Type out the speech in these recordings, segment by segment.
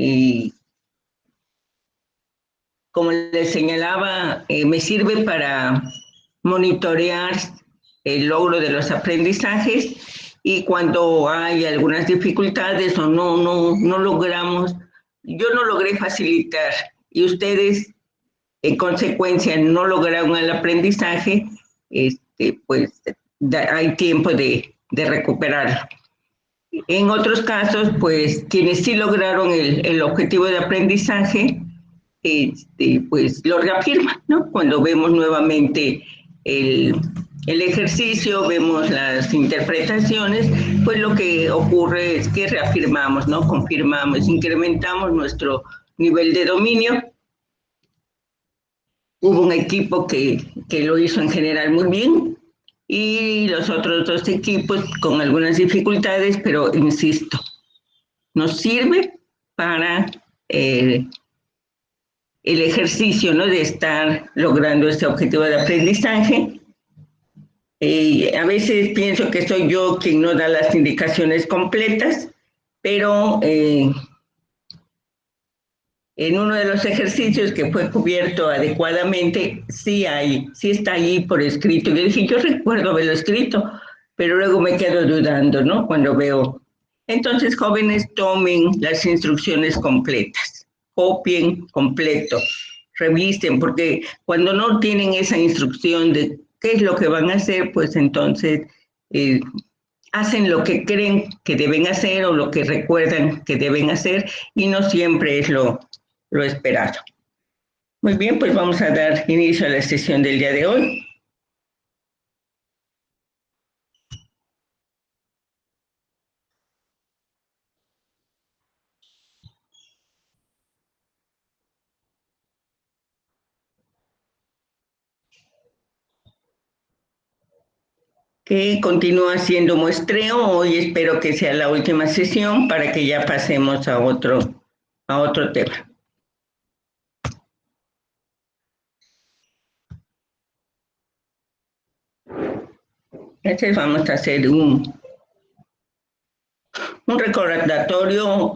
y como les señalaba, me sirve para monitorear el logro de los aprendizajes y cuando hay algunas dificultades o no logramos, yo no logré facilitar y ustedes en consecuencia no lograron el aprendizaje, pues hay tiempo de recuperarlo. En otros casos, pues quienes sí lograron el objetivo de aprendizaje, pues lo reafirman, ¿no? Cuando vemos nuevamente el ejercicio, vemos las interpretaciones, pues lo que ocurre es que reafirmamos, ¿no? Confirmamos, incrementamos nuestro nivel de dominio. Hubo un equipo que lo hizo en general muy bien y los otros dos equipos con algunas dificultades, pero insisto, nos sirve para el ejercicio, ¿no? De estar logrando este objetivo de aprendizaje. A veces pienso que soy yo quien no da las indicaciones completas, pero en uno de los ejercicios que fue cubierto adecuadamente, sí está ahí por escrito. Yo dije, yo recuerdo haberlo escrito, pero luego me quedo dudando, ¿no? Cuando veo. Entonces, jóvenes, tomen las instrucciones completas, copien completo, revisten, porque cuando no tienen esa instrucción de qué es lo que van a hacer, pues entonces hacen lo que creen que deben hacer o lo que recuerdan que deben hacer y no siempre es lo esperado. Muy bien, pues vamos a dar inicio a la sesión del día de hoy. Que continúa siendo muestreo, hoy espero que sea la última sesión para que ya pasemos a otro tema. Vamos a hacer un recordatorio,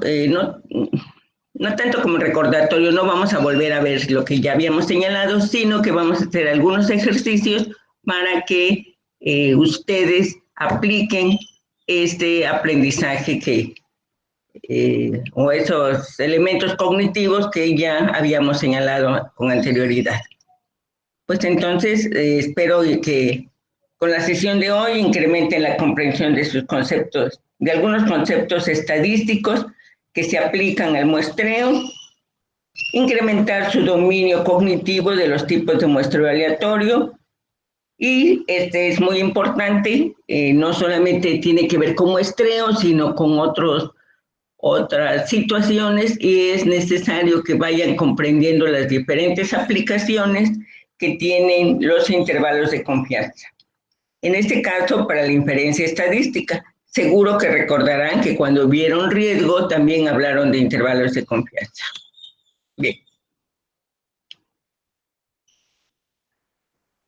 no tanto como recordatorio, no vamos a volver a ver lo que ya habíamos señalado, sino que vamos a hacer algunos ejercicios para que ustedes apliquen este aprendizaje o esos elementos cognitivos que ya habíamos señalado con anterioridad. Pues entonces espero que con la sesión de hoy incrementen la comprensión de sus conceptos, de algunos conceptos estadísticos que se aplican al muestreo, incrementar su dominio cognitivo de los tipos de muestreo aleatorio y este es muy importante, no solamente tiene que ver con muestreo, sino con otras situaciones y es necesario que vayan comprendiendo las diferentes aplicaciones que tienen los intervalos de confianza. En este caso, para la inferencia estadística, seguro que recordarán que cuando vieron riesgo también hablaron de intervalos de confianza. Bien.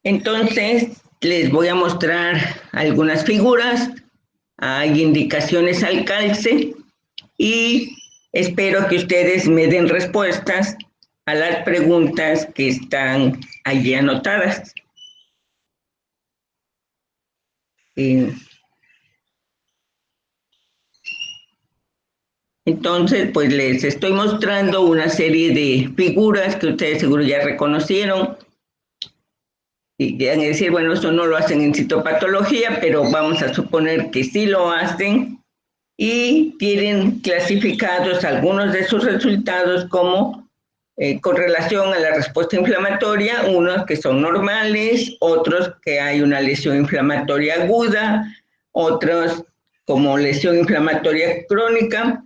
Entonces, les voy a mostrar algunas figuras, hay indicaciones al calce y espero que ustedes me den respuestas a las preguntas que están allí anotadas. Entonces, pues les estoy mostrando una serie de figuras que ustedes seguro ya reconocieron. Y van a decir, bueno, eso no lo hacen en citopatología, pero vamos a suponer que sí lo hacen y tienen clasificados algunos de sus resultados como con relación a la respuesta inflamatoria, unos que son normales, otros que hay una lesión inflamatoria aguda, otros como lesión inflamatoria crónica.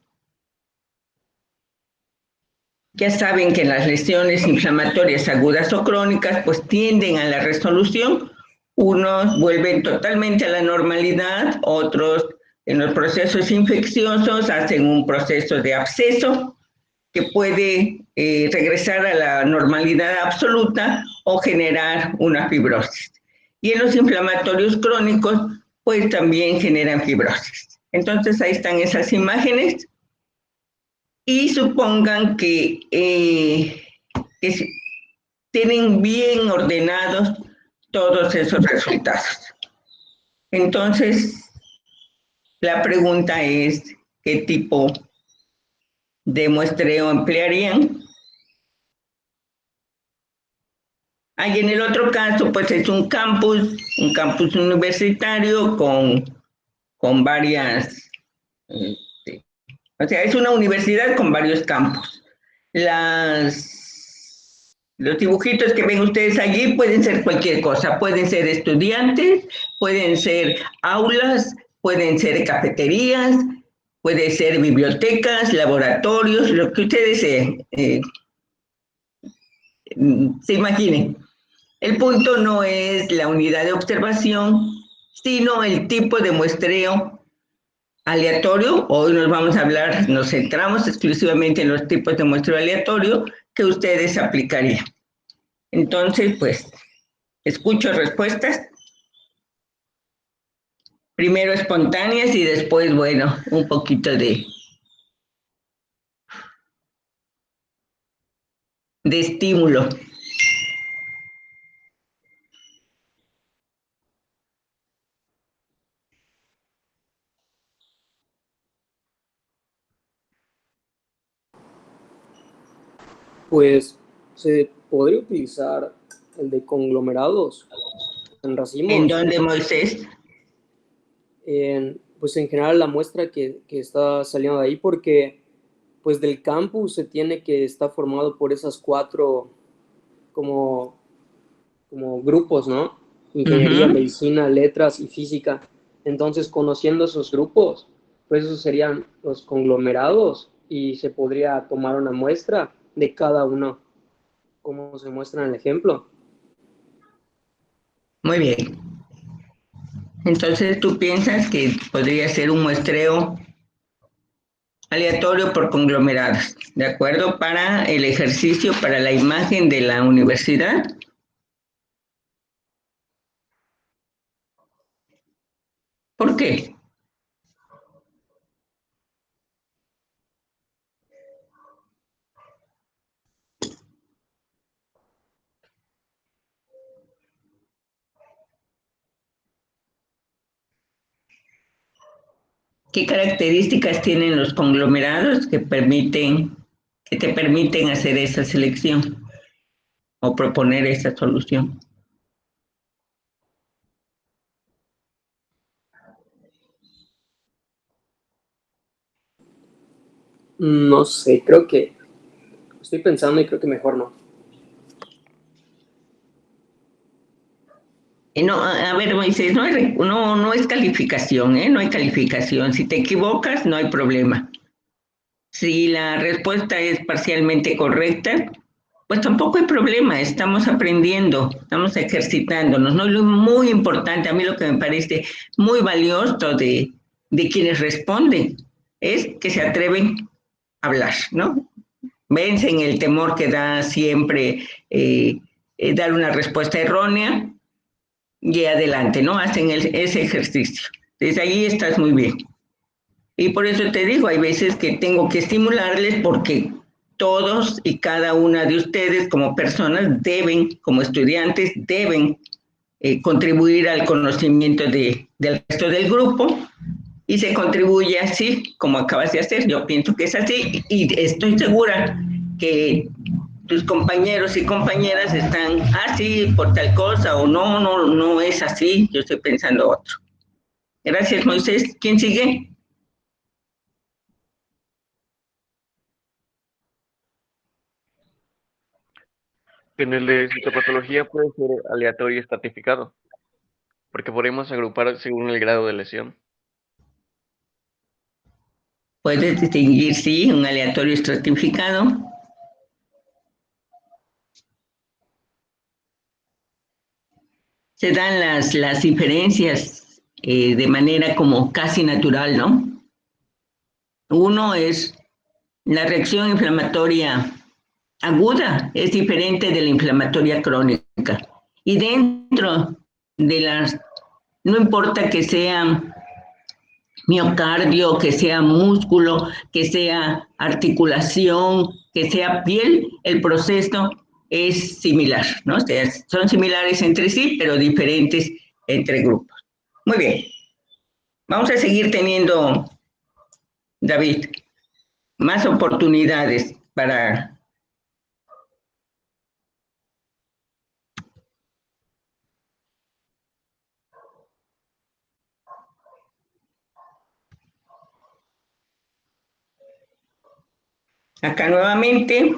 Ya saben que las lesiones inflamatorias agudas o crónicas pues tienden a la resolución, unos vuelven totalmente a la normalidad, otros en los procesos infecciosos hacen un proceso de absceso que puede regresar a la normalidad absoluta o generar una fibrosis. Y en los inflamatorios crónicos, pues también generan fibrosis. Entonces ahí están esas imágenes. y supongan que tienen bien ordenados todos esos resultados. Entonces, la pregunta es, ¿qué tipo de muestreo emplearían? Ahí en el otro caso, pues es un campus universitario con varias, este, o sea, es una universidad con varios campus. Los dibujitos que ven ustedes allí pueden ser cualquier cosa, pueden ser estudiantes, pueden ser aulas, pueden ser cafeterías, puede ser bibliotecas, laboratorios, lo que ustedes se imaginen. El punto no es la unidad de observación, sino el tipo de muestreo aleatorio. Hoy nos centramos exclusivamente en los tipos de muestreo aleatorio que ustedes aplicarían. Entonces, pues, escucho respuestas, primero espontáneas y después, bueno, un poquito de estímulo. Pues se podría utilizar el de conglomerados en ¿En racimos, dónde, Moisés? pues en general la muestra que está saliendo de ahí, porque pues del campus se tiene que estar formado por esas cuatro como, como grupos, ¿no? Ingeniería, Ujú. medicina, letras y física. Entonces, conociendo esos grupos, pues esos serían los conglomerados y se podría tomar una muestra de cada uno, como se muestra en el ejemplo. Muy bien. Entonces, ¿tú piensas que podría ser un muestreo aleatorio por conglomerados, ¿de acuerdo? Para el ejercicio, para la imagen de la universidad. ¿Por qué? ¿Qué características tienen los conglomerados que te permiten hacer esa selección o proponer esa solución? No sé, creo que estoy pensando y creo que mejor no. No, a ver, Moisés, no es calificación, ¿eh? No hay calificación. Si te equivocas, no hay problema. Si la respuesta es parcialmente correcta, pues tampoco hay problema, estamos aprendiendo, estamos ejercitándonos, ¿no? Lo muy importante, a mí lo que me parece muy valioso de quienes responden es que se atreven a hablar, ¿no? Vencen el temor que da siempre dar una respuesta errónea y adelante, ¿no? Hacen ese ejercicio. Desde ahí estás muy bien. Y por eso te digo, hay veces que tengo que estimularles porque todos y cada una de ustedes como personas deben, como estudiantes, deben contribuir al conocimiento del resto del grupo y se contribuye así, como acabas de hacer. Yo pienso que es así y estoy segura que tus compañeros y compañeras están así por tal cosa o no es así, yo estoy pensando otro. Gracias, Moisés. ¿Quién sigue? En el de citopatología puede ser aleatorio y estratificado, porque podemos agrupar según el grado de lesión. Puedes distinguir, sí, un aleatorio estratificado. Se dan las diferencias de manera como casi natural, ¿no? Uno es la reacción inflamatoria aguda, es diferente de la inflamatoria crónica. Y dentro de las, no importa que sean miocardio, que sea músculo, que sea articulación, que sea piel, el proceso es similar, ¿no? O sea, son similares entre sí, pero diferentes entre grupos. Muy bien, vamos a seguir teniendo, David, más oportunidades para... Acá nuevamente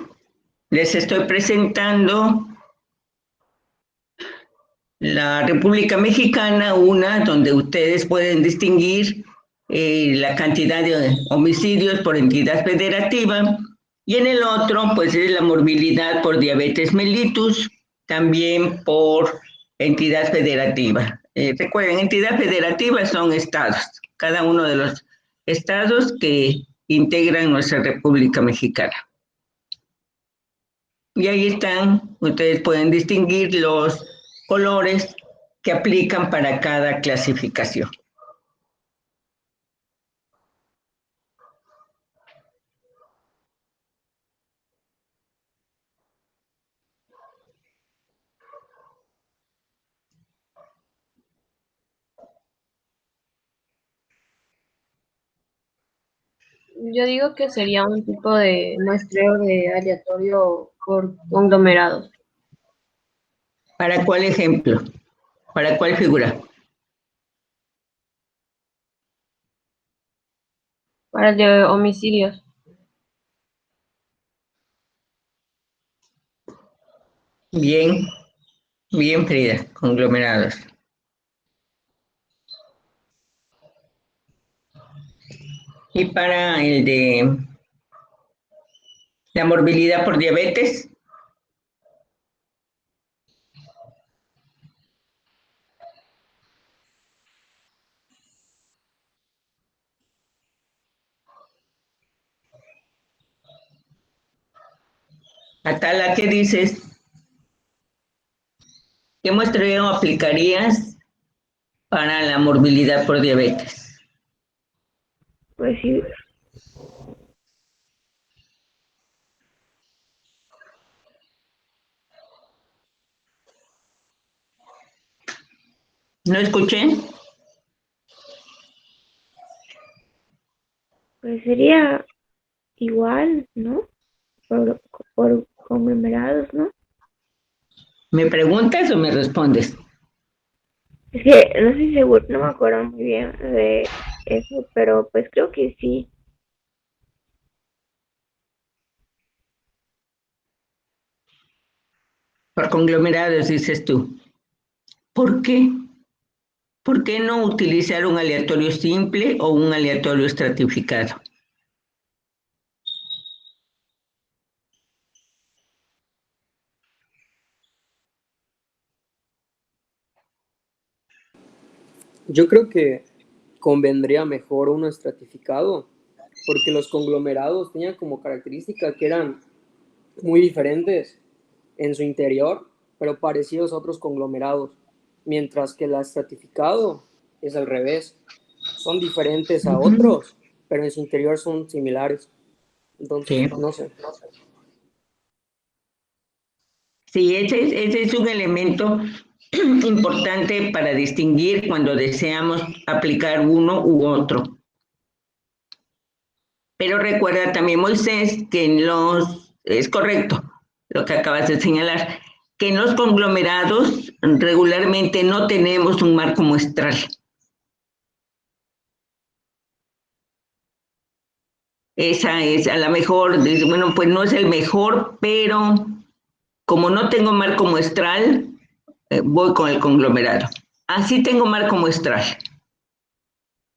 les estoy presentando la República Mexicana, una donde ustedes pueden distinguir la cantidad de homicidios por entidad federativa, y en el otro, pues es la morbilidad por diabetes mellitus, también por entidad federativa. Recuerden, entidad federativa son estados, cada uno de los estados que integran nuestra República Mexicana. Y ahí están, ustedes pueden distinguir los colores que aplican para cada clasificación. Yo digo que sería un tipo de muestreo de aleatorio por conglomerados. ¿Para cuál ejemplo? ¿Para cuál figura? Para el de homicidios. Bien, bien, Frida, conglomerados. Y para el de la morbilidad por diabetes, Atala, ¿qué dices? ¿Qué muestreo aplicarías para la morbilidad por diabetes? Pues sí, ¿No escuché? pues sería igual, ¿no? Por conglomerados, ¿no? ¿Me preguntas o me respondes? Es que no estoy seguro, no me acuerdo muy bien de eso, pero pues creo que sí. Por conglomerados, dices tú. ¿Por qué? ¿Por qué no utilizar un aleatorio simple o un aleatorio estratificado? Yo creo que convendría mejor uno estratificado, porque los conglomerados tenían como característica que eran muy diferentes en su interior, pero parecidos a otros conglomerados, mientras que el estratificado es al revés, son diferentes a otros, pero en su interior son similares. Entonces, Sí, no sé. sí, ese es un elemento importante para distinguir cuando deseamos aplicar uno u otro. Pero recuerda también, Moisés, que es correcto lo que acabas de señalar, que en los conglomerados regularmente no tenemos un marco muestral. Esa es, a lo mejor, bueno, pues no es el mejor, pero como no tengo marco muestral, voy con el conglomerado. Así tengo marco muestral.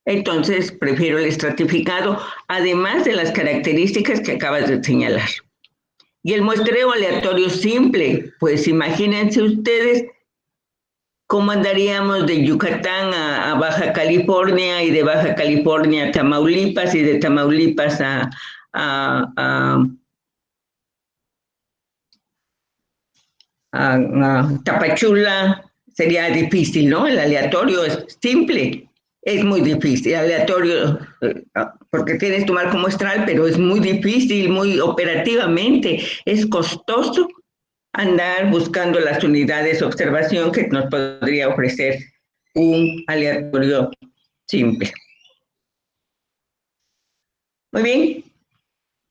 Entonces, prefiero el estratificado, además de las características que acabas de señalar. Y el muestreo aleatorio simple, pues imagínense ustedes cómo andaríamos de Yucatán a Baja California, y de Baja California a Tamaulipas, y de Tamaulipas a Tapachula. Sería difícil, ¿no? El aleatorio es simple. Es muy difícil, aleatorio, porque tienes que tomar como muestral, pero es muy difícil, muy operativamente, es costoso andar buscando las unidades de observación que nos podría ofrecer un aleatorio simple. Muy bien,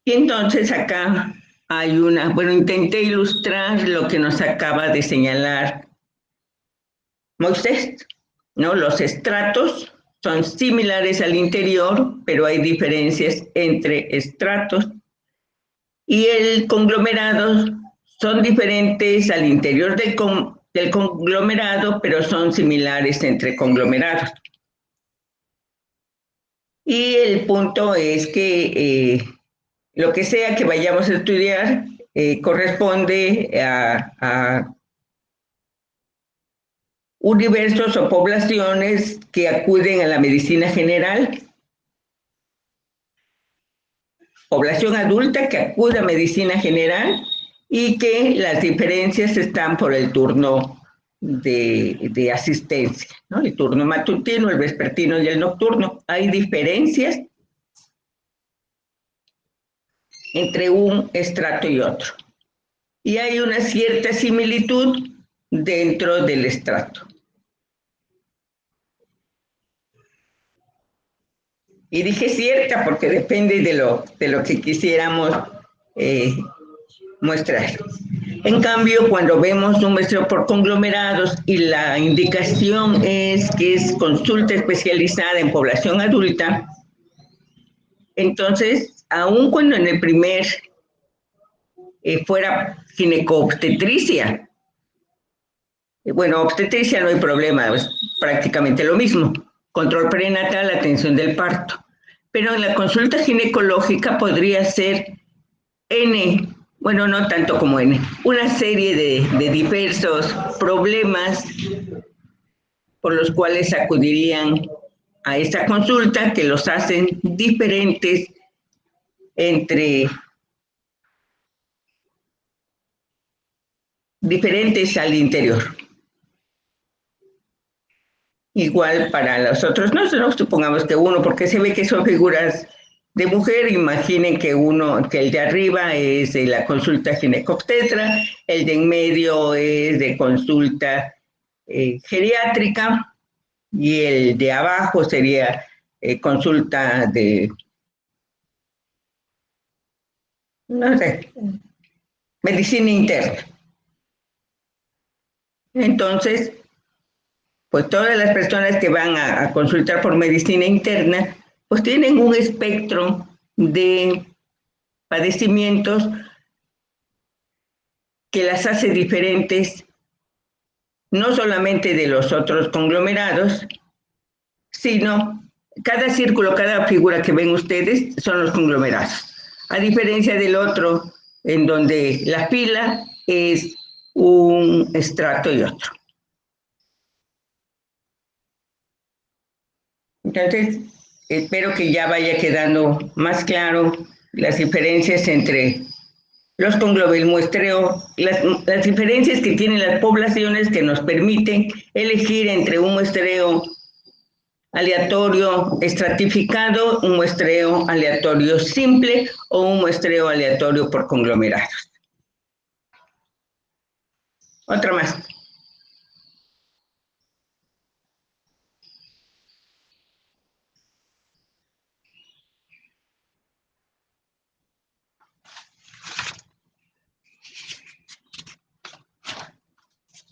y entonces acá hay bueno, intenté ilustrar lo que nos acaba de señalar Moisés, ¿no? Los estratos son similares al interior, pero hay diferencias entre estratos. Y el conglomerado son diferentes al interior del conglomerado, pero son similares entre conglomerados. Y el punto es que lo que sea que vayamos a estudiar corresponde a universos o poblaciones que acuden a la medicina general, población adulta que acude a medicina general y que las diferencias están por el turno de asistencia, ¿no? El turno matutino, el vespertino y el nocturno. Hay diferencias entre un estrato y otro. Y hay una cierta similitud dentro del estrato. Y dije cierta porque depende de lo que quisiéramos eh, mostrar. En cambio, cuando vemos un muestreo por conglomerados y la indicación es que es consulta especializada en población adulta, entonces, aun cuando en el primer fuera gineco-obstetricia, bueno, obstetricia no hay problema, es prácticamente lo mismo, control prenatal, atención del parto. Pero en la consulta ginecológica podría ser N, bueno, no tanto como N, una serie de diversos problemas por los cuales acudirían a esta consulta que los hacen diferentes entre diferentes al interior. Igual para los otros, no supongamos que uno, porque se ve que son figuras de mujer, imaginen que que el de arriba es de la consulta ginecobstetra, el de en medio es de consulta geriátrica y el de abajo sería consulta de, no sé, medicina interna. Entonces, pues todas las personas que van a consultar por medicina interna, pues tienen un espectro de padecimientos que las hace diferentes, no solamente de los otros conglomerados, sino cada círculo, cada figura que ven ustedes son los conglomerados. A diferencia del otro, en donde la fila es un estrato y otro. Entonces, espero que ya vaya quedando más claro las diferencias entre los el muestreo, las diferencias que tienen las poblaciones que nos permiten elegir entre un muestreo aleatorio estratificado, un muestreo aleatorio simple o un muestreo aleatorio por conglomerados. Otra más.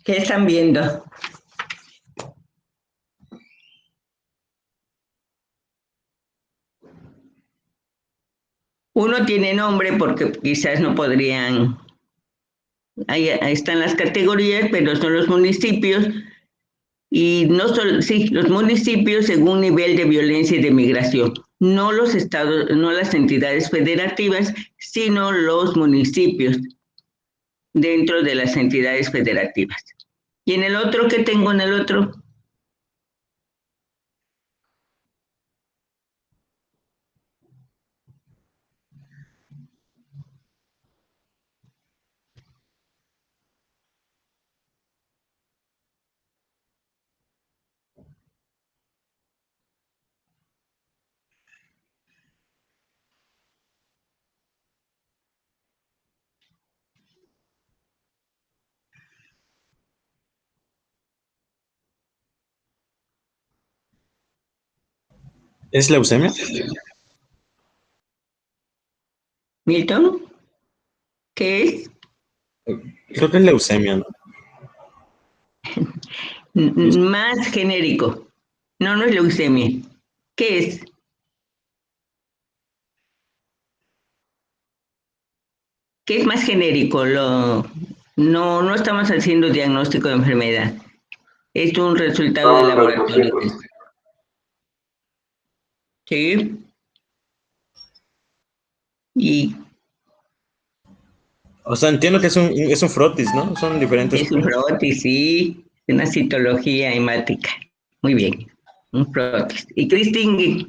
¿Qué están viendo? Uno tiene nombre porque quizás no podrían, ahí están las categorías, pero son los municipios, y no solo, sí, los municipios según nivel de violencia y de migración, no los estados, no las entidades federativas, sino los municipios dentro de las entidades federativas. Y en el otro que tengo, en el otro, ¿Es leucemia? Milton, ¿qué es? Creo que es leucemia, ¿no? Más genérico. No, no es leucemia. ¿Qué es? ¿Qué es más genérico? No, no estamos haciendo diagnóstico de enfermedad. Es un resultado de laboratorio. Sí. Y O sea, entiendo que es un frotis, ¿no? Son diferentes es un cosas. prótesis, sí. Una citología hemática. Muy bien. Un prótesis. ¿Y qué distingue?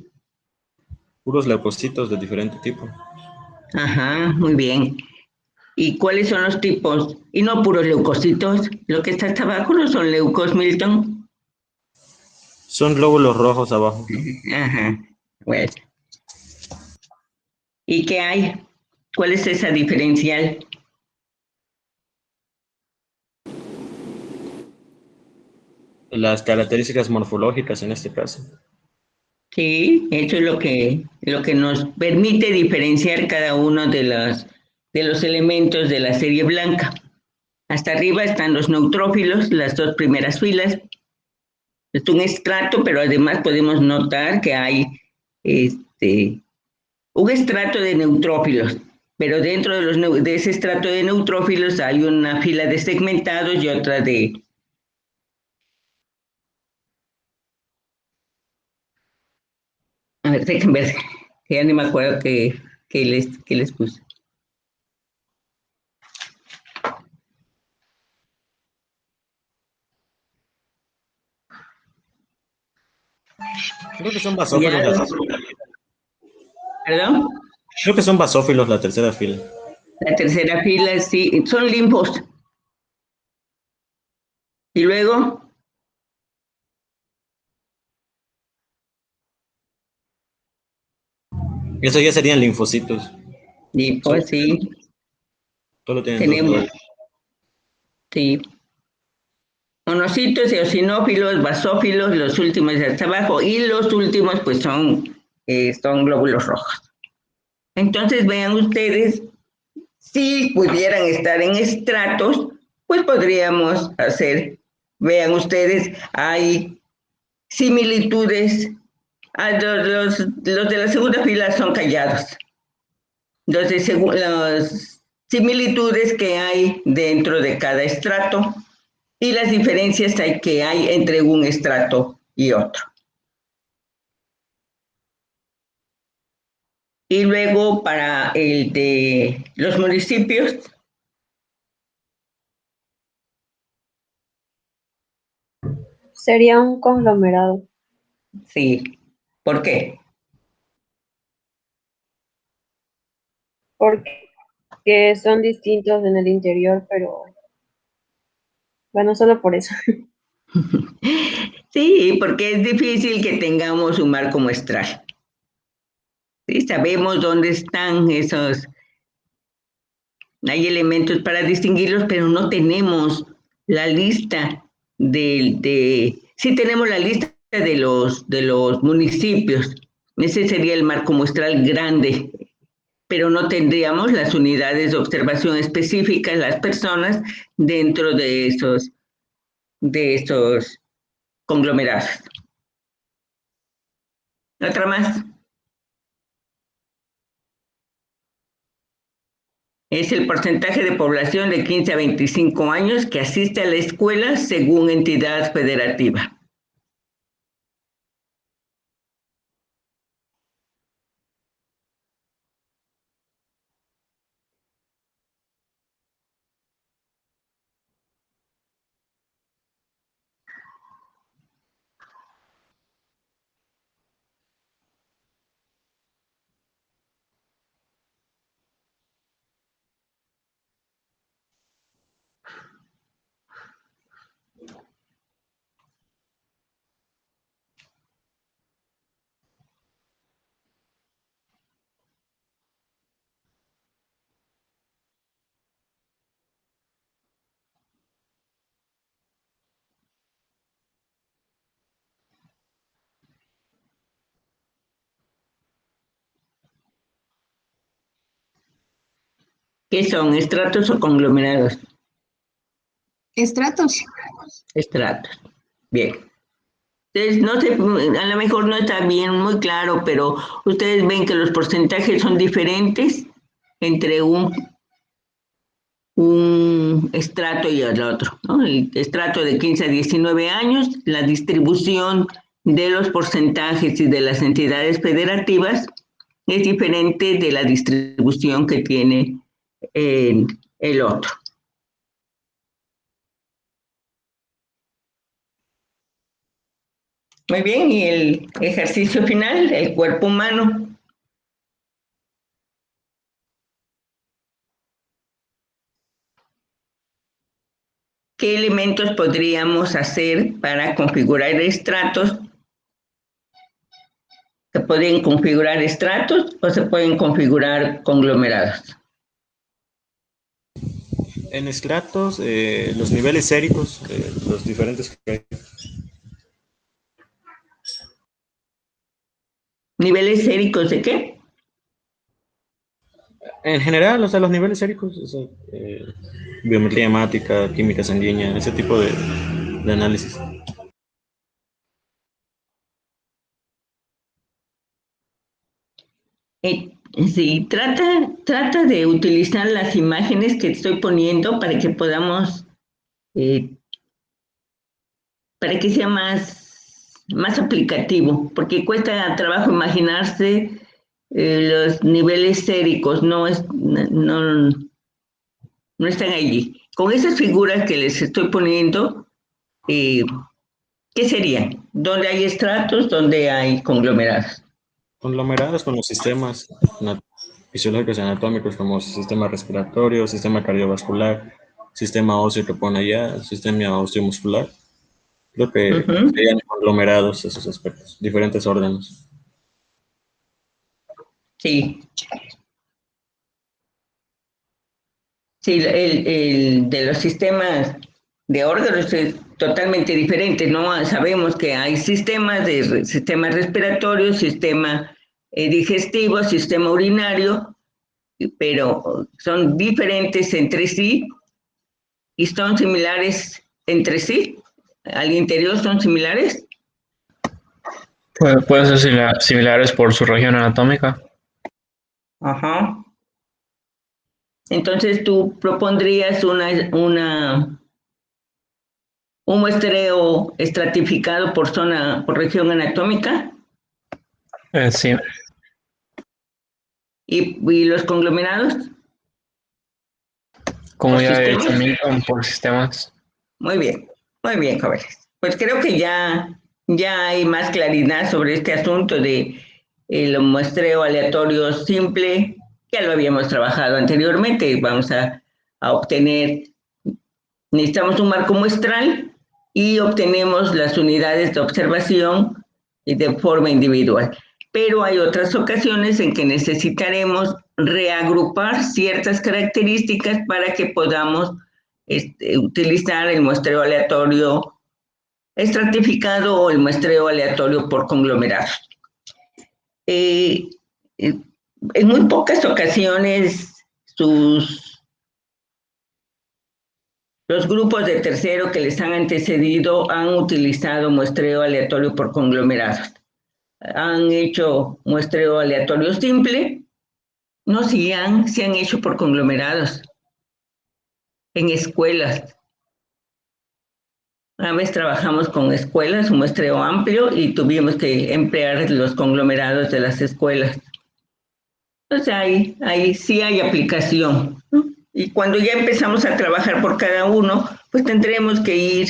Puros leucocitos de diferente tipo. Ajá, muy bien. ¿Y cuáles son los tipos? Y no puros leucocitos. Lo que está hasta abajo no son leucos, Milton. Son glóbulos rojos abajo. Ajá. Bueno. ¿Y qué hay? ¿Cuál es esa diferencial? Las características morfológicas en este caso. Sí, eso es lo que nos permite diferenciar cada uno de los elementos de la serie blanca. Hasta arriba están los neutrófilos, las dos primeras filas. Es un estrato, pero además podemos notar que hay este, un estrato de neutrófilos, pero dentro de, de ese estrato de neutrófilos hay una fila de segmentados y otra de... A ver, déjenme ver, que ya ni me acuerdo que les puse. Creo que son Ya, basófilos ¿perdón? creo que son basófilos la tercera fila. La tercera fila, sí, son limpos. Y luego, Eso ya serían linfocitos. Solo, limpos, sí, solo tienen dos tenemos, glóbulos. sí, monocitos, eosinófilos, basófilos, los últimos de hasta abajo, y los últimos, pues son glóbulos rojos. Entonces, vean ustedes, si pudieran estar en estratos, pues podríamos hacer, vean ustedes, hay similitudes. Los de la segunda fila son callados. Entonces, según las similitudes que hay dentro de cada estrato y las diferencias que hay entre un estrato y otro. Y luego para el de los municipios, Sería un conglomerado, sí. ¿Por qué? porque son distintos en el interior, pero bueno, solo por eso. Sí, porque es difícil que tengamos un marco muestral. Sí, sabemos dónde están esos, hay elementos para distinguirlos, pero no tenemos la lista sí tenemos la lista de los municipios. Ese sería el marco muestral grande, pero no tendríamos las unidades de observación específicas, las personas dentro de esos conglomerados. Otra más. Es el porcentaje de población de 15 a 25 años que asiste a la escuela según entidad federativa. ¿Qué son, estratos o conglomerados? Estratos. Estratos. Bien. Entonces, no sé, a lo mejor no está bien, muy claro, pero ustedes ven que los porcentajes son diferentes entre un estrato y el otro, ¿no? El estrato de 15 a 19 años, la distribución de los porcentajes y de las entidades federativas es diferente de la distribución que tiene el otro. Muy bien, y el ejercicio final, el cuerpo humano. ¿Qué elementos podríamos hacer para configurar estratos? ¿Se pueden configurar estratos o se pueden configurar conglomerados? En estratos, los niveles séricos, los diferentes que hay. ¿Niveles séricos de qué? En general, o sea, los niveles séricos, o sea, biometría hemática, química sanguínea, ese tipo de análisis. Sí, trata de utilizar las imágenes que estoy poniendo para que podamos, eh, para que sea más aplicativo, porque cuesta trabajo imaginarse los niveles séricos, no están allí. Con esas figuras que les estoy poniendo, eh, ¿qué serían? ¿Dónde hay estratos? ¿Dónde hay conglomerados? Conglomerados con los sistemas fisiológicos y anatómicos como sistema respiratorio, sistema cardiovascular, sistema óseo que pone allá, sistema osteomuscular. Creo que Ujú. serían conglomerados esos aspectos, diferentes órganos. Sí, sí, el de los sistemas de órganos es totalmente diferente, ¿no? Sabemos que hay sistemas sistema respiratorio, sistema digestivo, sistema urinario, pero son diferentes entre sí y son similares entre sí. Al interior son similares. Pueden ser similares por su región anatómica. Ajá. Entonces tú propondrías un muestreo estratificado por zona, por región anatómica. Sí, Y los conglomerados como por ya he dicho, sistemas. Milton, por sistemas. Muy bien, jóvenes. Pues creo que ya hay más claridad sobre este asunto de el muestreo aleatorio simple. Ya lo habíamos trabajado anteriormente. Vamos a obtener, necesitamos un marco muestral y obtenemos las unidades de observación de forma individual. Pero hay otras ocasiones en que necesitaremos reagrupar ciertas características para que podamos utilizar el muestreo aleatorio estratificado o el muestreo aleatorio por conglomerados. Eh, eh, en muy pocas ocasiones los grupos de tercero que les han antecedido han utilizado muestreo aleatorio por conglomerados. Han hecho muestreo aleatorio simple, no, se han hecho por conglomerados en escuelas. Una vez trabajamos con escuelas, un muestreo amplio, y tuvimos que emplear los conglomerados de las escuelas. Entonces ahí sí hay aplicación, ¿no? Y cuando ya empezamos a trabajar por cada uno, pues tendremos que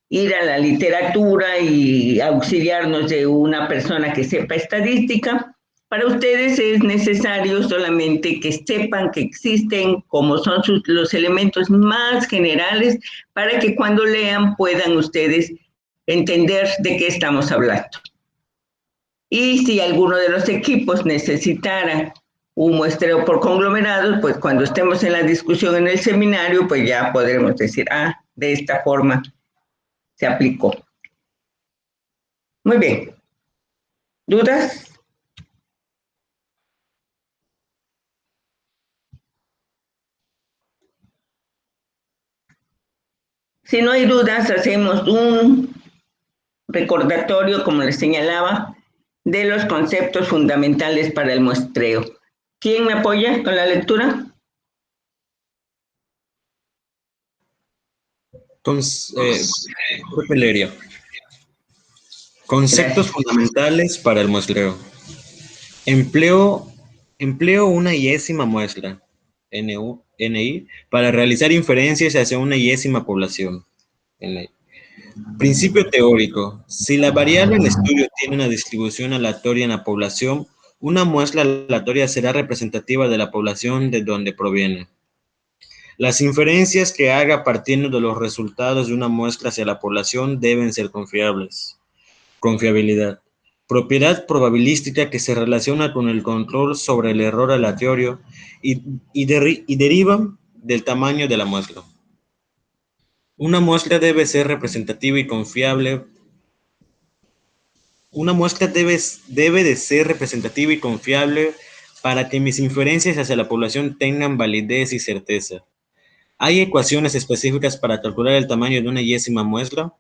ir a la literatura y auxiliarnos de una persona que sepa estadística. Para ustedes es necesario solamente que sepan que existen, como son los elementos más generales, para que cuando lean puedan ustedes entender de qué estamos hablando. Y si alguno de los equipos necesitara un muestreo por conglomerados, pues cuando estemos en la discusión en el seminario, pues ya podremos decir, de esta forma se aplicó. Muy bien. ¿Dudas? Si no hay dudas, hacemos un recordatorio, como les señalaba, de los conceptos fundamentales para el muestreo. ¿Quién me apoya con la lectura? Pepe Leria. Conceptos fundamentales para el muestreo. Empleo una yésima muestra, NI, para realizar inferencias hacia una yésima población, NI. Principio teórico. Si la variable en estudio tiene una distribución aleatoria en la población, una muestra aleatoria será representativa de la población de donde proviene. Las inferencias que haga partiendo de los resultados de una muestra hacia la población deben ser confiables. Confiabilidad. Propiedad probabilística que se relaciona con el control sobre el error aleatorio y deriva del tamaño de la muestra. Una muestra debe ser representativa y confiable. Una muestra debe de ser representativa y confiable para que mis inferencias hacia la población tengan validez y certeza. ¿Hay ecuaciones específicas para calcular el tamaño de una yésima muestra?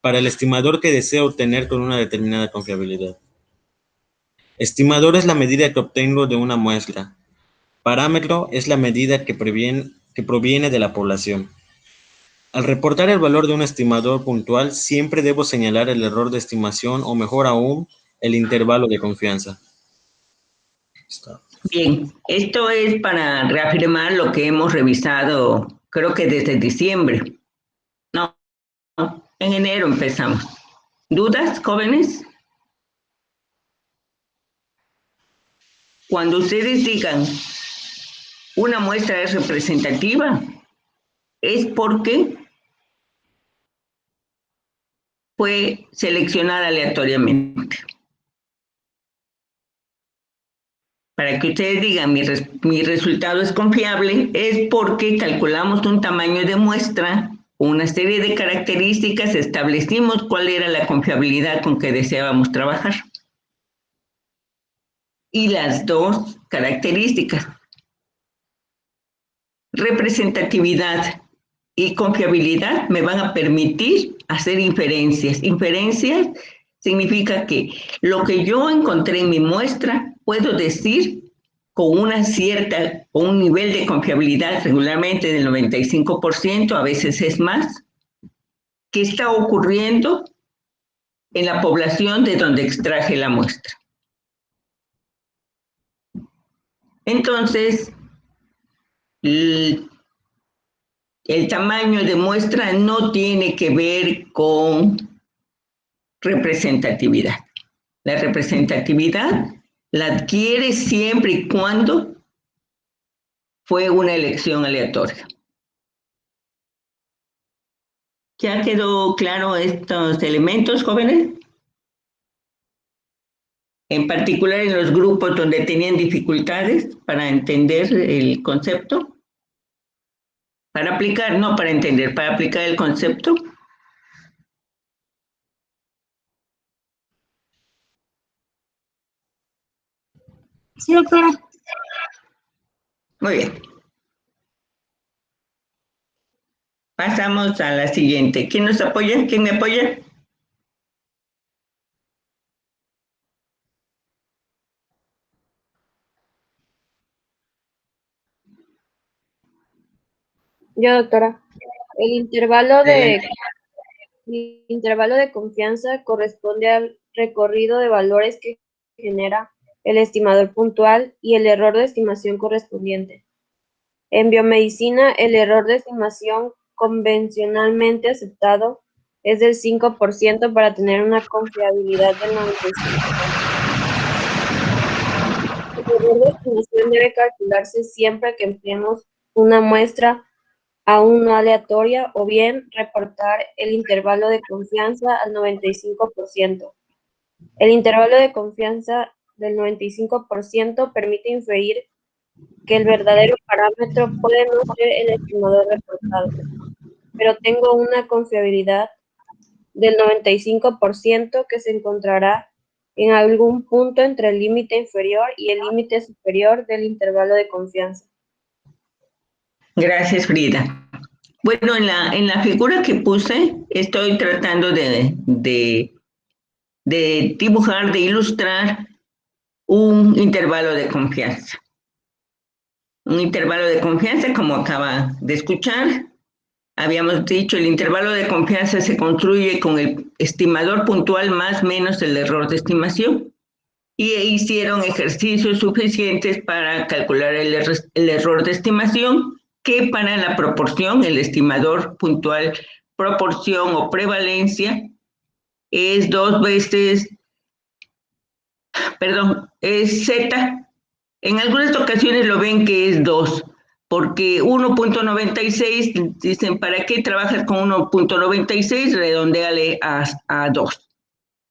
Para el estimador que desea obtener con una determinada confiabilidad. Estimador es la medida que obtengo de una muestra. Parámetro es la medida que proviene de la población. Al reportar el valor de un estimador puntual, siempre debo señalar el error de estimación o, mejor aún, el intervalo de confianza. Bien, esto es para reafirmar lo que hemos revisado, creo que desde diciembre. No, en enero empezamos. ¿Dudas, jóvenes? Cuando ustedes digan una muestra es representativa, es porque fue seleccionada aleatoriamente. Para que ustedes digan mi resultado es confiable, es porque calculamos un tamaño de muestra, una serie de características, establecimos cuál era la confiabilidad con que deseábamos trabajar. Y las dos características, representatividad y confiabilidad, me van a permitir hacer inferencias. Inferencias significa que lo que yo encontré en mi muestra, puedo decir con un nivel de confiabilidad regularmente del 95%, a veces es más, que está ocurriendo en la población de donde extraje la muestra. Entonces, el tamaño de muestra no tiene que ver con representatividad. La representatividad la adquiere siempre y cuando fue una elección aleatoria. ¿Ya quedó claro estos elementos, jóvenes? En particular en los grupos donde tenían dificultades para entender el concepto. Para aplicar, no para entender, para aplicar el concepto. Sí, doctora. Muy bien. Pasamos a la siguiente. ¿Quién nos apoya? ¿Quién me apoya? Yo, doctora. El intervalo de confianza corresponde al recorrido de valores que genera el estimador puntual y el error de estimación correspondiente. En biomedicina, el error de estimación convencionalmente aceptado es del 5% para tener una confiabilidad del 95%. El error de estimación debe calcularse siempre que empleemos una muestra aún no aleatoria o bien reportar el intervalo de confianza al 95%. El intervalo de confianza del 95% permite inferir que el verdadero parámetro puede no ser el estimador reportado, pero tengo una confiabilidad del 95% que se encontrará en algún punto entre el límite inferior y el límite superior del intervalo de confianza. Gracias, Frida. Bueno, en la figura que puse, estoy tratando de dibujar, de ilustrar un intervalo de confianza. Un intervalo de confianza, como acaba de escuchar, habíamos dicho, el intervalo de confianza se construye con el estimador puntual más menos el error de estimación. Y hicieron ejercicios suficientes para calcular el error de estimación, que para la proporción, el estimador puntual, proporción o prevalencia, es 2 veces, perdón, es Z. En algunas ocasiones lo ven que es 2, porque 1.96, dicen, ¿para qué trabajas con 1.96? Redondeale a 2.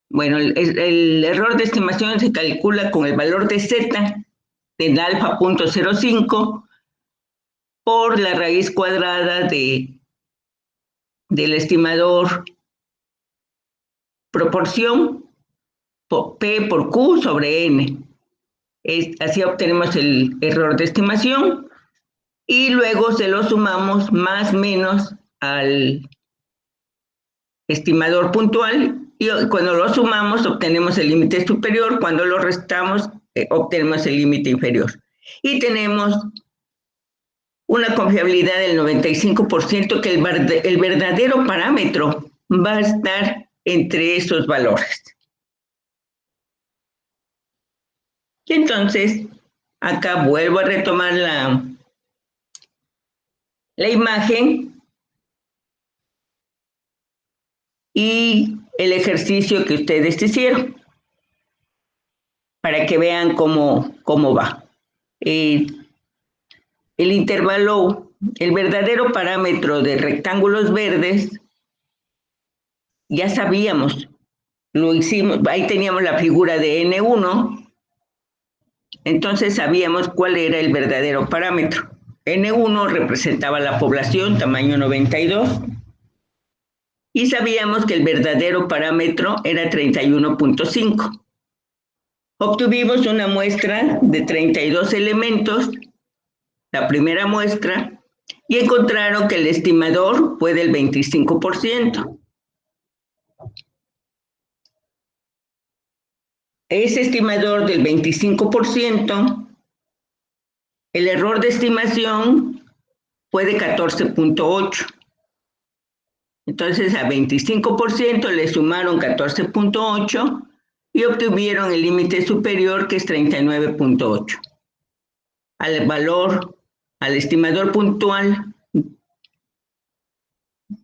Bueno, el error de estimación se calcula con el valor de Z en alfa 0.05 por la raíz cuadrada del estimador proporción P por Q sobre N. Así obtenemos el error de estimación y luego se lo sumamos más menos al estimador puntual, y cuando lo sumamos obtenemos el límite superior, cuando lo restamos obtenemos el límite inferior. Y tenemos una confiabilidad del 95% que el verdadero parámetro va a estar entre esos valores. Y entonces, acá vuelvo a retomar la imagen y el ejercicio que ustedes hicieron, para que vean cómo va. El intervalo, el verdadero parámetro de rectángulos verdes, ya sabíamos, lo hicimos, ahí teníamos la figura de N1, entonces sabíamos cuál era el verdadero parámetro. N1 representaba la población, tamaño 92, y sabíamos que el verdadero parámetro era 31.5. Obtuvimos una muestra de 32 elementos, la primera muestra, y encontraron que el estimador fue del 25%. Ese estimador del 25%, el error de estimación fue de 14.8. Entonces a 25% le sumaron 14.8 y obtuvieron el límite superior, que es 39.8. Al valor, al estimador puntual,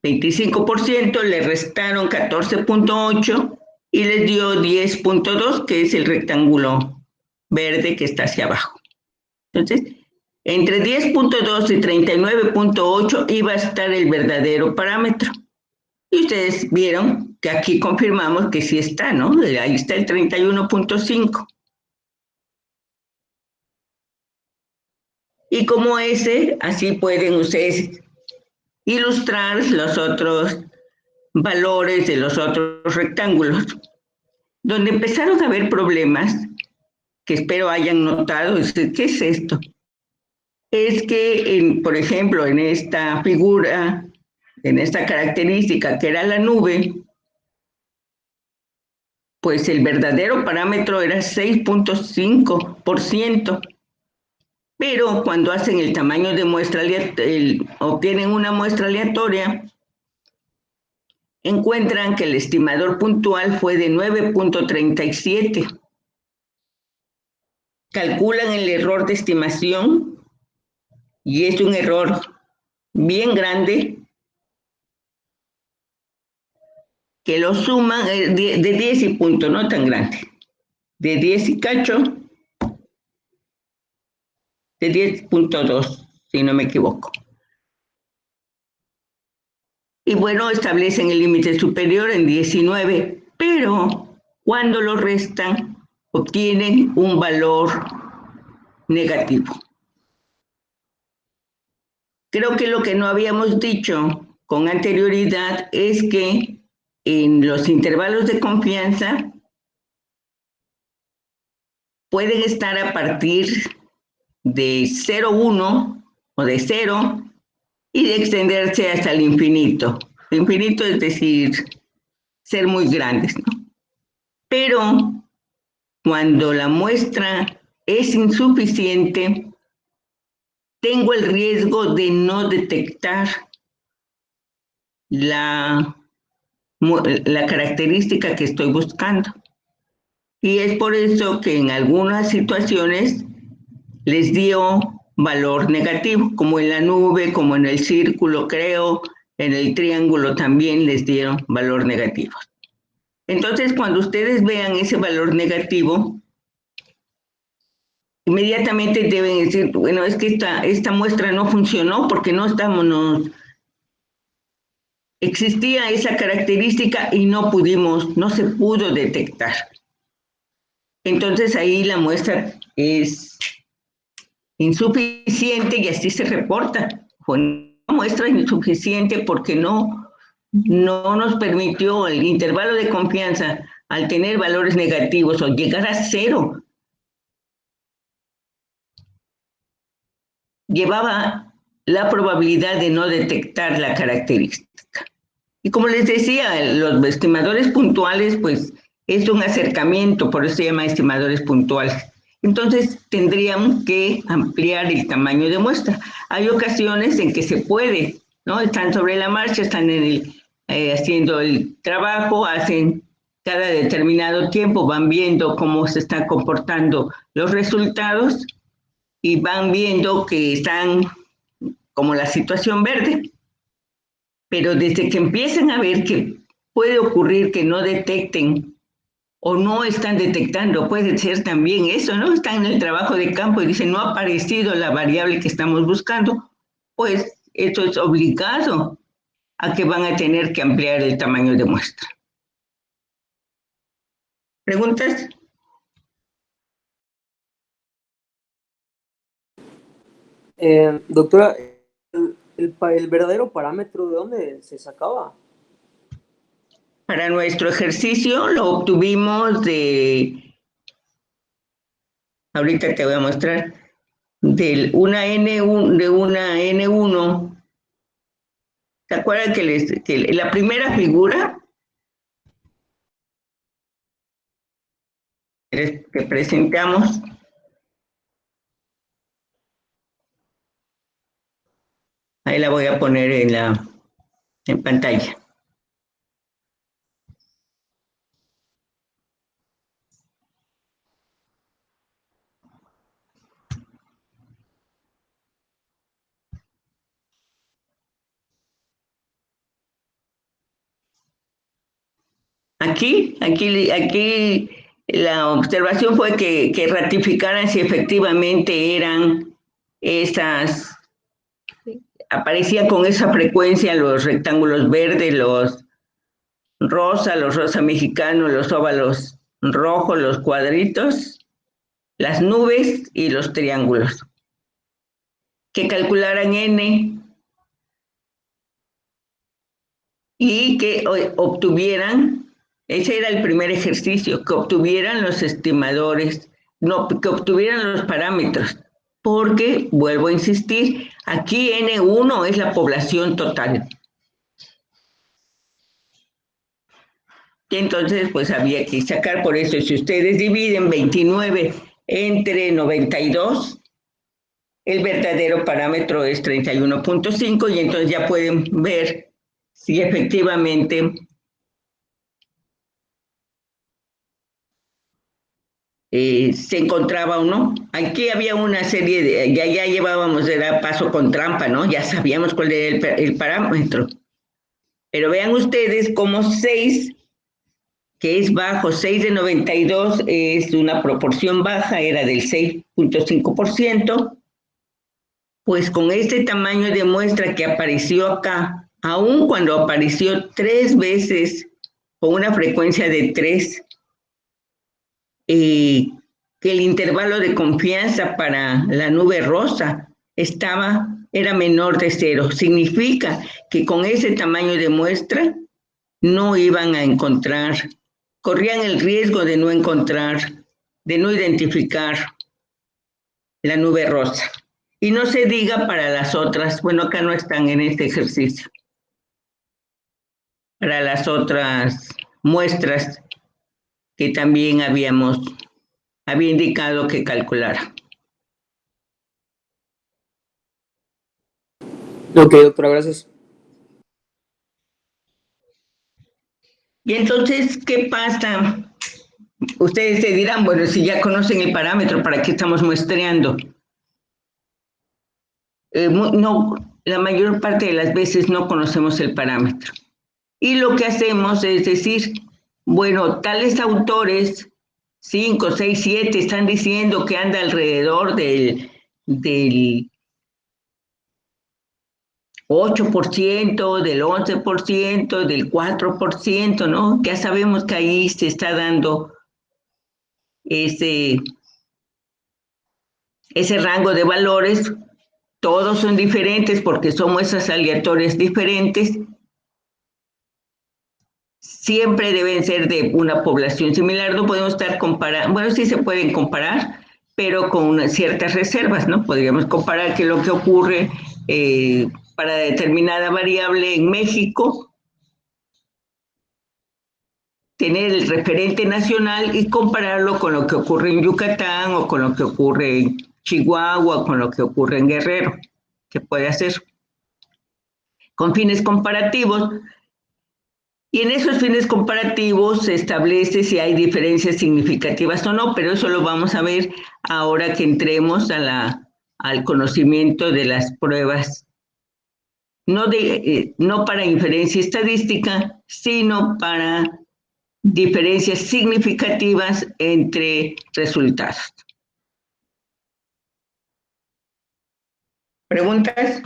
25%, le restaron 14.8 y les dio 10.2, que es el rectángulo verde que está hacia abajo. Entonces, entre 10.2 y 39.8 iba a estar el verdadero parámetro. Y ustedes vieron que aquí confirmamos que sí está, ¿no? Ahí está el 31.5. Y como ese, así pueden ustedes ilustrar los otros valores de los otros rectángulos, donde empezaron a haber problemas, que espero hayan notado. ¿Qué es esto? Es que, por ejemplo, en esta figura, en esta característica que era la nube, pues el verdadero parámetro era 6.5%, pero cuando hacen el tamaño de muestra, obtienen una muestra aleatoria, encuentran que el estimador puntual fue de 9.37. Calculan el error de estimación y es un error bien grande, que lo suman de 10 y punto, no tan grande, de 10 y cacho, de 10.2, si no me equivoco. Y bueno, establecen el límite superior en 19, pero cuando lo restan, obtienen un valor negativo. Creo que lo que no habíamos dicho con anterioridad es que en los intervalos de confianza pueden estar a partir de 0,1 o de 0, y de extenderse hasta el infinito. El infinito es decir, ser muy grandes, ¿no? Pero cuando la muestra es insuficiente, tengo el riesgo de no detectar la característica que estoy buscando. Y es por eso que en algunas situaciones les dio valor negativo, como en la nube, como en el círculo, creo, en el triángulo también les dieron valor negativo. Entonces, cuando ustedes vean ese valor negativo, inmediatamente deben decir, bueno, es que esta muestra no funcionó porque existía esa característica y no se pudo detectar. Entonces ahí la muestra es insuficiente y así se reporta. Fue una muestra insuficiente porque no nos permitió el intervalo de confianza al tener valores negativos o llegar a 0. Llevaba la probabilidad de no detectar la característica. Y como les decía, los estimadores puntuales, pues es un acercamiento, por eso se llama estimadores puntuales. Entonces tendríamos que ampliar el tamaño de muestra. Hay ocasiones en que se puede, ¿no? Están sobre la marcha, están haciendo el trabajo, hacen cada determinado tiempo, van viendo cómo se están comportando los resultados y van viendo que están como la situación verde. Pero desde que empiecen a ver que puede ocurrir que no detecten o no están detectando, puede ser también eso, ¿no? Están en el trabajo de campo y dicen, no ha aparecido la variable que estamos buscando, pues esto es obligado a que van a tener que ampliar el tamaño de muestra. ¿Preguntas? Doctora, ¿el verdadero parámetro de dónde se sacaba? Para nuestro ejercicio lo obtuvimos ahorita te voy a mostrar, de una N1. ¿Se acuerdan que la primera figura que presentamos? Ahí la voy a poner en pantalla. Aquí la observación fue que ratificaran si efectivamente eran aparecían con esa frecuencia los rectángulos verdes, los rosa mexicanos, los óvalos rojos, los cuadritos, las nubes y los triángulos. Que calcularan N y que obtuvieran, ese era el primer ejercicio, que obtuvieran los estimadores, no, que obtuvieran los parámetros, porque, vuelvo a insistir, aquí N1 es la población total. Y entonces, pues había que sacar, por eso, si ustedes dividen 29 entre 92, el verdadero parámetro es 31.5 y entonces ya pueden ver si efectivamente se encontraba o no. Aquí había una serie ya llevábamos, era paso con trampa, ¿no? Ya sabíamos cuál era el parámetro. Pero vean ustedes cómo 6, que es bajo, 6 de 92 es una proporción baja, era del 6.5%, pues con este tamaño de muestra que apareció acá, aun cuando apareció 3 veces con una frecuencia de 3, que el intervalo de confianza para la nube rosa era menor de 0. Significa que con ese tamaño de muestra no iban a encontrar, corrían el riesgo de no encontrar, de no identificar la nube rosa. Y no se diga para las otras, bueno, acá no están en este ejercicio, para las otras muestras que también había indicado que calculara. Ok, doctora, gracias. Y entonces, ¿qué pasa? Ustedes se dirán, bueno, si ya conocen el parámetro, ¿para qué estamos muestreando? No, la mayor parte de las veces no conocemos el parámetro. Y lo que hacemos es decir, bueno, tales autores, 5, 6, 7, están diciendo que anda alrededor del 8%, del 11%, del 4%, ¿no? Ya sabemos que ahí se está dando ese rango de valores. Todos son diferentes porque son muestras aleatorias diferentes. Siempre deben ser de una población similar. No podemos estar comparando, bueno, sí se pueden comparar, pero con ciertas reservas, ¿no? Podríamos comparar que lo que ocurre para determinada variable en México, tener el referente nacional y compararlo con lo que ocurre en Yucatán o con lo que ocurre en Chihuahua o con lo que ocurre en Guerrero. Se puede hacer con fines comparativos. Y en esos fines comparativos se establece si hay diferencias significativas o no, pero eso lo vamos a ver ahora que entremos al conocimiento de las pruebas, no para inferencia estadística, sino para diferencias significativas entre resultados. ¿Preguntas?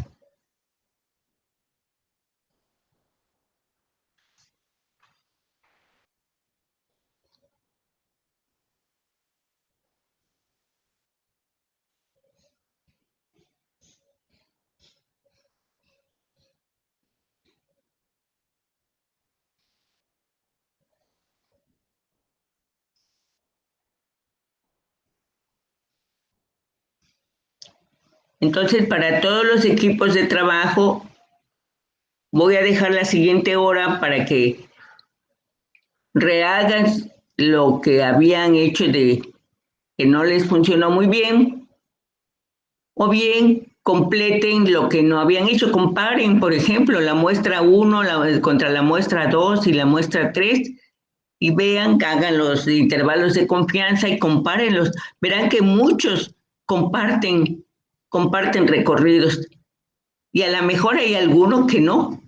Entonces, para todos los equipos de trabajo, voy a dejar la siguiente hora para que rehagan lo que habían hecho de que no les funcionó muy bien, o bien completen lo que no habían hecho. Comparen, por ejemplo, la muestra 1 contra la muestra 2 y la muestra 3 y vean, hagan los intervalos de confianza y compárenlos. Verán que muchos comparten recorridos y a lo mejor hay algunos que no.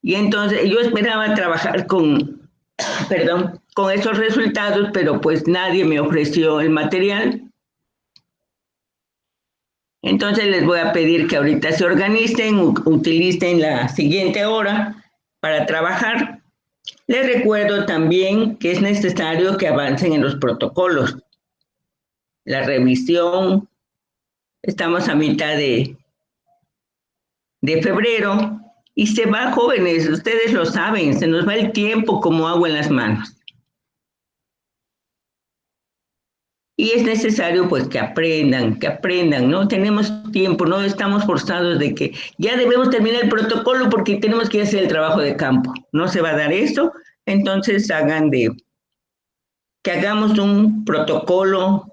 Y entonces yo esperaba trabajar con esos resultados, pero pues nadie me ofreció el material. Entonces les voy a pedir que ahorita se organicen, utilicen la siguiente hora para trabajar. Les recuerdo también que es necesario que avancen en los protocolos. La revisión, estamos a mitad de febrero y se va, jóvenes, ustedes lo saben, se nos va el tiempo como agua en las manos. Y es necesario pues que aprendan, ¿no? Tenemos tiempo, no estamos forzados de que ya debemos terminar el protocolo porque tenemos que hacer el trabajo de campo. No se va a dar eso, entonces que hagamos un protocolo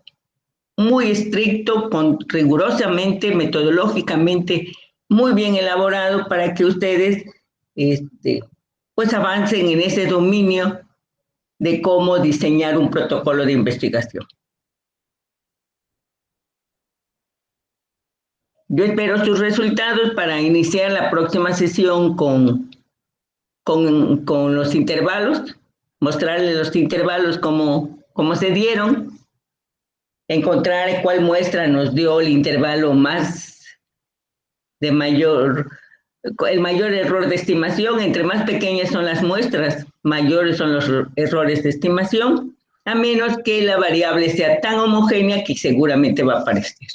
muy estricto, rigurosamente, metodológicamente, muy bien elaborado para que ustedes pues avancen en ese dominio de cómo diseñar un protocolo de investigación. Yo espero sus resultados para iniciar la próxima sesión con los intervalos, mostrarles los intervalos cómo se dieron, encontrar cuál muestra nos dio el intervalo el mayor error de estimación. Entre más pequeñas son las muestras, mayores son los errores de estimación, a menos que la variable sea tan homogénea que seguramente va a aparecer.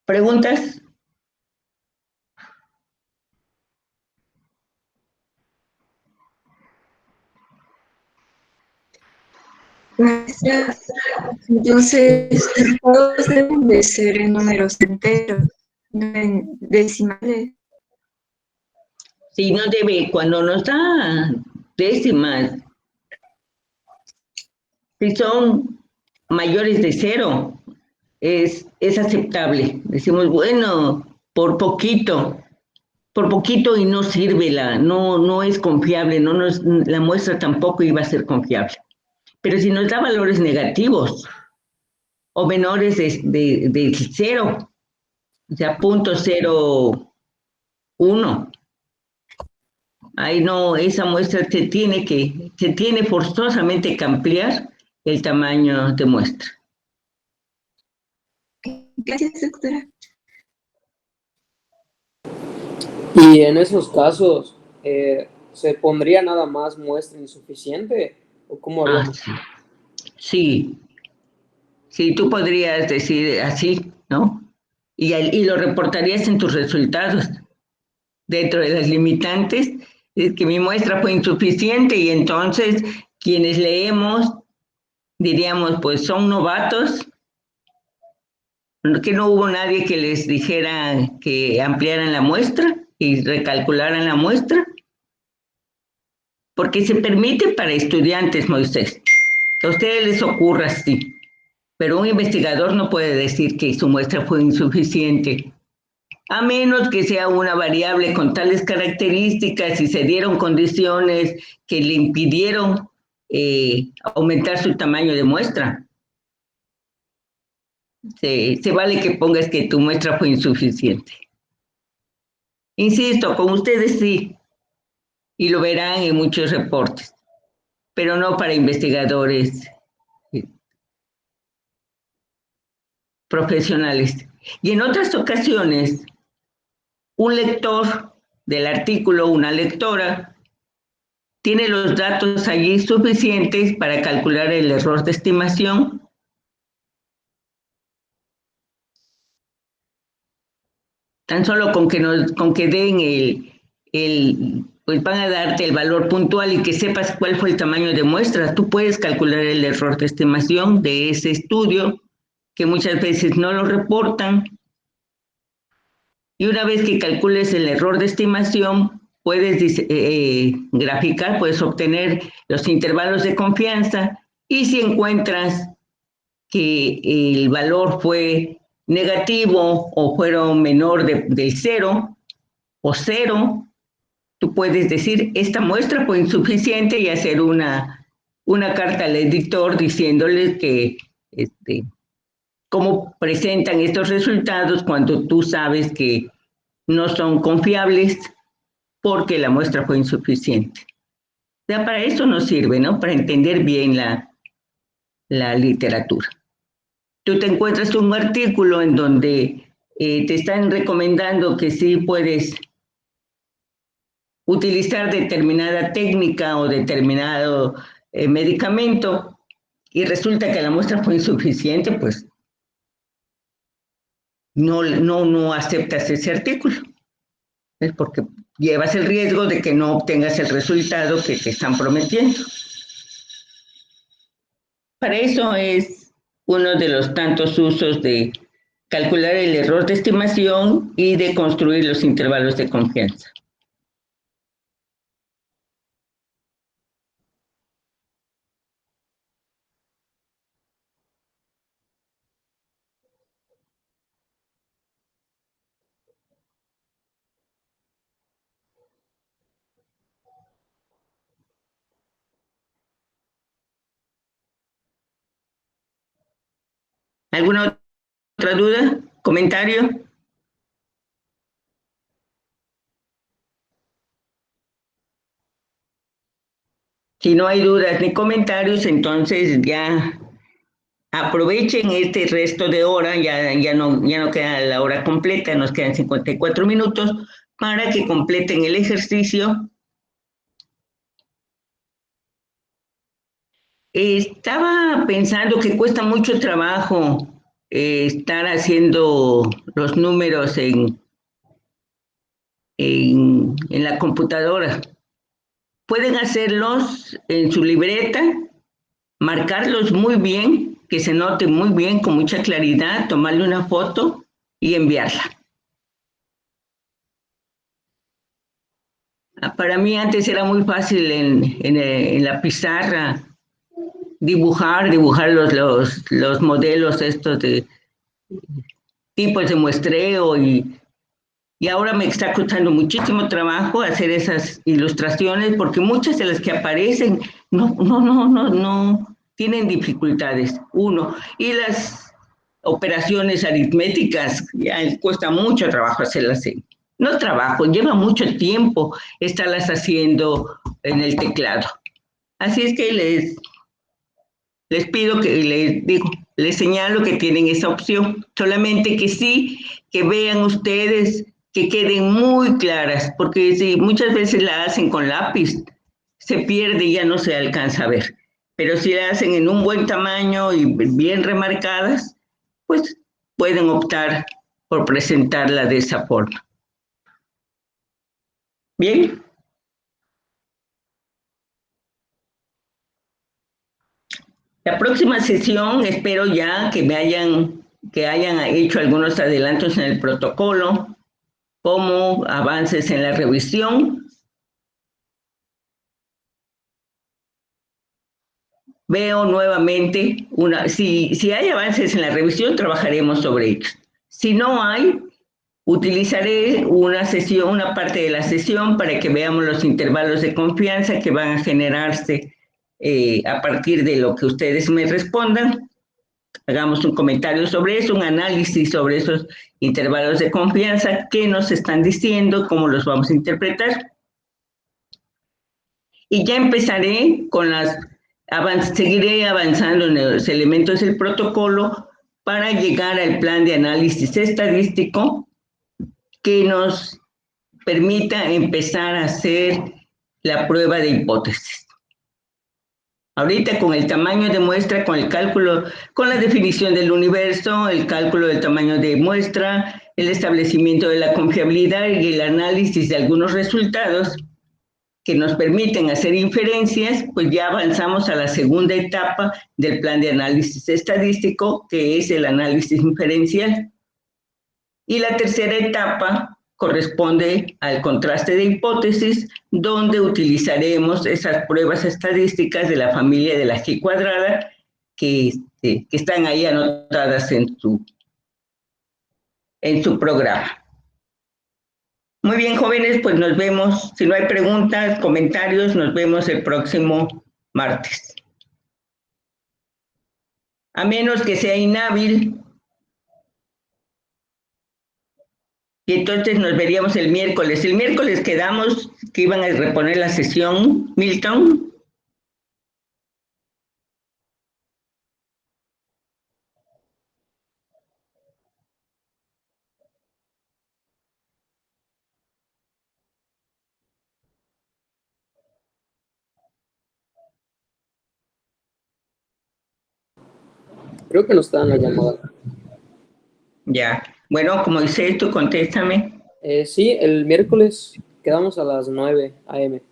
¿Preguntas? Gracias. Entonces, los resultados deben de ser en números enteros, no en decimales. Si no debe, cuando nos da décimas, si son mayores de 0, es aceptable. Decimos, bueno, por poquito y no sirve, no es confiable, la muestra tampoco iba a ser confiable. Pero si nos da valores negativos o menores de 0, o sea, 0.01, ahí no, esa muestra se tiene forzosamente que ampliar el tamaño de muestra. Gracias, doctora. Y en esos casos, ¿se pondría nada más muestra insuficiente? ¿O cómo haríamos? Sí, tú podrías decir así, ¿no? Y lo reportarías en tus resultados. Dentro de las limitantes, es que mi muestra fue insuficiente y entonces quienes leemos diríamos, pues son novatos, que no hubo nadie que les dijera que ampliaran la muestra y recalcularan la muestra, porque se permite para estudiantes, Moisés. A ustedes les ocurra así, pero un investigador no puede decir que su muestra fue insuficiente, a menos que sea una variable con tales características y se dieron condiciones que le impidieron aumentar su tamaño de muestra. Se vale que pongas que tu muestra fue insuficiente. Insisto, con ustedes sí, y lo verán en muchos reportes, pero no para investigadores profesionales. Y en otras ocasiones, un lector del artículo, una lectora, tiene los datos allí suficientes para calcular el error de estimación. Tan solo con que den pues van a darte el valor puntual y que sepas cuál fue el tamaño de muestra. Tú puedes calcular el error de estimación de ese estudio, que muchas veces no lo reportan. Y una vez que calcules el error de estimación, puedes graficar, puedes obtener los intervalos de confianza y si encuentras que el valor fue negativo o fueron menor del 0 o 0, tú puedes decir, esta muestra fue insuficiente y hacer una carta al editor diciéndole que cómo presentan estos resultados cuando tú sabes que no son confiables porque la muestra fue insuficiente. O sea, para eso nos sirve, ¿no? Para entender bien la literatura. Tú te encuentras un artículo en donde te están recomendando que sí puedes utilizar determinada técnica o determinado medicamento y resulta que la muestra fue insuficiente, pues no aceptas ese artículo. Es porque llevas el riesgo de que no obtengas el resultado que te están prometiendo. Para eso es uno de los tantos usos de calcular el error de estimación y de construir los intervalos de confianza. ¿Alguna otra duda? ¿Comentario? Si no hay dudas ni comentarios, entonces ya aprovechen este resto de hora, ya no queda la hora completa, nos quedan 54 minutos para que completen el ejercicio. Estaba pensando que cuesta mucho trabajo estar haciendo los números en la computadora. Pueden hacerlos en su libreta, marcarlos muy bien que se note muy bien, con mucha claridad, tomarle una foto y enviarla. Para mí antes era muy fácil en la pizarra dibujar los modelos estos de tipos de muestreo y ahora me está costando muchísimo trabajo hacer esas ilustraciones porque muchas de las que aparecen no tienen dificultades, uno, y las operaciones aritméticas ya cuesta mucho trabajo hacerlas. No trabajo, lleva mucho tiempo estarlas haciendo en el teclado. Así es que les pido que les señalo que tienen esa opción, solamente que sí, que vean ustedes, que queden muy claras, porque si muchas veces la hacen con lápiz, se pierde y ya no se alcanza a ver. Pero si la hacen en un buen tamaño y bien remarcadas, pues pueden optar por presentarla de esa forma. Bien. La próxima sesión espero ya que hayan hecho algunos adelantos en el protocolo, como avances en la revisión. Veo nuevamente, si hay avances en la revisión, trabajaremos sobre ellos. Si no hay, utilizaré una parte de la sesión para que veamos los intervalos de confianza que van a generarse a partir de lo que ustedes me respondan. Hagamos un comentario sobre eso, un análisis sobre esos intervalos de confianza, qué nos están diciendo, cómo los vamos a interpretar. Y ya empezaré con seguiré avanzando en los elementos del protocolo para llegar al plan de análisis estadístico que nos permita empezar a hacer la prueba de hipótesis. Ahorita con el tamaño de muestra, con el cálculo, con la definición del universo, el cálculo del tamaño de muestra, el establecimiento de la confiabilidad y el análisis de algunos resultados que nos permiten hacer inferencias, pues ya avanzamos a la segunda etapa del plan de análisis estadístico, que es el análisis inferencial. Y la tercera etapa corresponde al contraste de hipótesis, donde utilizaremos esas pruebas estadísticas de la familia de la G cuadrada que están ahí anotadas en su programa. Muy bien, jóvenes, pues nos vemos. Si no hay preguntas, comentarios, nos vemos el próximo martes. A menos que sea inhábil. Y entonces nos veríamos el miércoles. El miércoles quedamos que iban a reponer la sesión, Milton. Creo que no está en la llamada. Ya. Bueno, como dices tú, contéstame. Sí, el miércoles quedamos a las 9 a.m.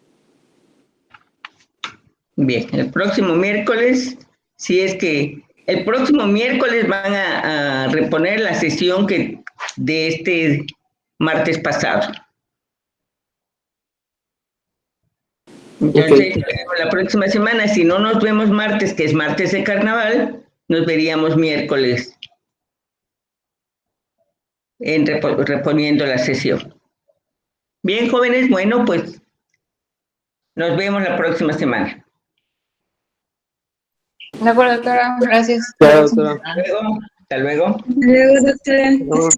Bien, el próximo miércoles, si es que el próximo miércoles van a reponer la sesión de este martes pasado. Entonces, la próxima semana, si no nos vemos martes, que es martes de carnaval, nos veríamos miércoles reponiendo la sesión. Bien, jóvenes, bueno, pues nos vemos la próxima semana. De acuerdo, doctora. Gracias. Claro, doctora. Hasta luego. Hasta luego, doctora. No.